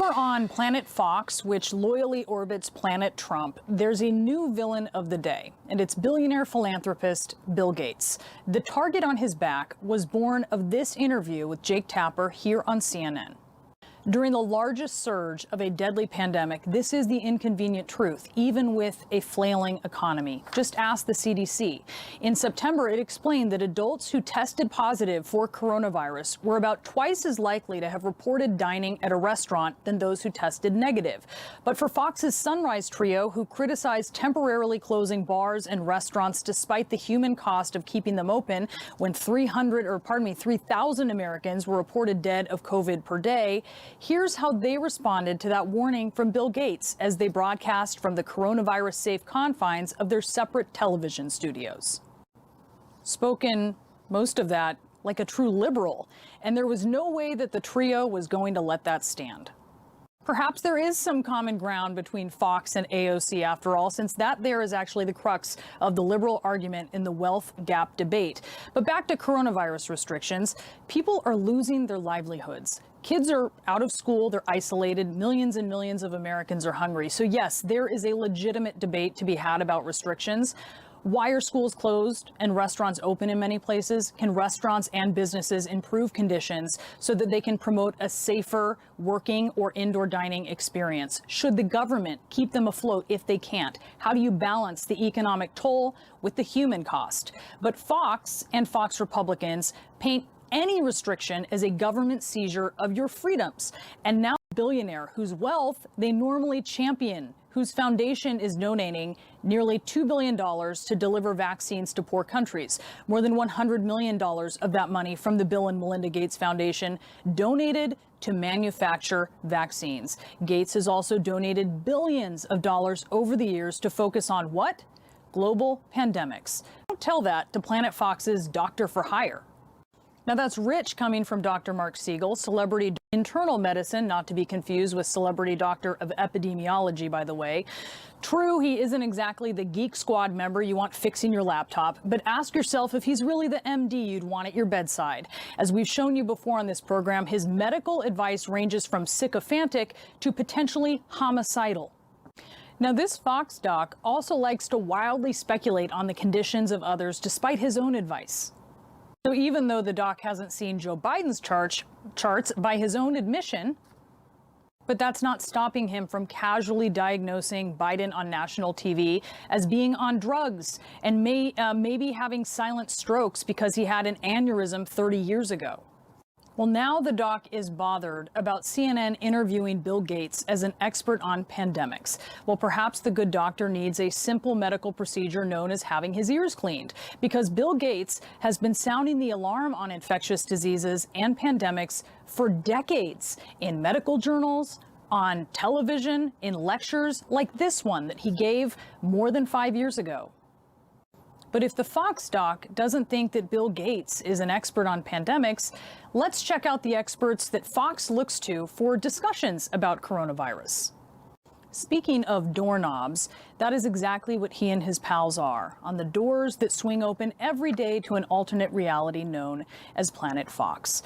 Over on Planet Fox, which loyally orbits Planet Trump, there's a new villain of the day, and it's billionaire philanthropist Bill Gates. The target on his back was born of this interview with Jake Tapper here on CNN. During the largest surge of a deadly pandemic, this is the inconvenient truth, even with a flailing economy. Just ask the CDC. In September, it explained that adults who tested positive for coronavirus were about twice as likely to have reported dining at a restaurant than those who tested negative. But for Fox's Sunrise trio, who criticized temporarily closing bars and restaurants despite the human cost of keeping them open, when 3,000 Americans were reported dead of COVID per day, here's how they responded to that warning from Bill Gates as they broadcast from the coronavirus-safe confines of their separate television studios. Spoken, most of that, like a true liberal, and there was no way that the trio was going to let that stand. Perhaps there is some common ground between Fox and AOC after all, since that there is actually the crux of the liberal argument in the wealth gap debate. But back to coronavirus restrictions, people are losing their livelihoods. Kids are out of school, they're isolated, millions and millions of Americans are hungry. So yes, there is a legitimate debate to be had about restrictions. Why are schools closed and restaurants open in many places? Can restaurants and businesses improve conditions so that they can promote a safer working or indoor dining experience? Should the government keep them afloat if they can't? How do you balance the economic toll with the human cost? But Fox and Fox Republicans paint any restriction as a government seizure of your freedoms. And now a billionaire whose wealth they normally champion, whose foundation is donating nearly $2 billion to deliver vaccines to poor countries. More than $100 million of that money from the Bill and Melinda Gates Foundation donated to manufacture vaccines. Gates has also donated billions of dollars over the years to focus on what? Global pandemics. Don't tell that to Planet Fox's doctor for hire. Now that's rich coming from Dr. Mark Siegel, celebrity internal medicine, not to be confused with celebrity doctor of epidemiology, by the way. True, he isn't exactly the Geek Squad member you want fixing your laptop, but ask yourself if he's really the MD you'd want at your bedside. As we've shown you before on this program, his medical advice ranges from sycophantic to potentially homicidal. Now, this Fox doc also likes to wildly speculate on the conditions of others despite his own advice. So even though the doc hasn't seen Joe Biden's charts by his own admission, but that's not stopping him from casually diagnosing Biden on national TV as being on drugs and maybe having silent strokes because he had an aneurysm 30 years ago. Well, now the doc is bothered about CNN interviewing Bill Gates as an expert on pandemics. Well, perhaps the good doctor needs a simple medical procedure known as having his ears cleaned, because Bill Gates has been sounding the alarm on infectious diseases and pandemics for decades in medical journals, on television, in lectures like this one that he gave more than 5 years ago. But if the Fox doc doesn't think that Bill Gates is an expert on pandemics, let's check out the experts that Fox looks to for discussions about coronavirus. Speaking of doorknobs, that is exactly what he and his pals are, on the doors that swing open every day to an alternate reality known as Planet Fox.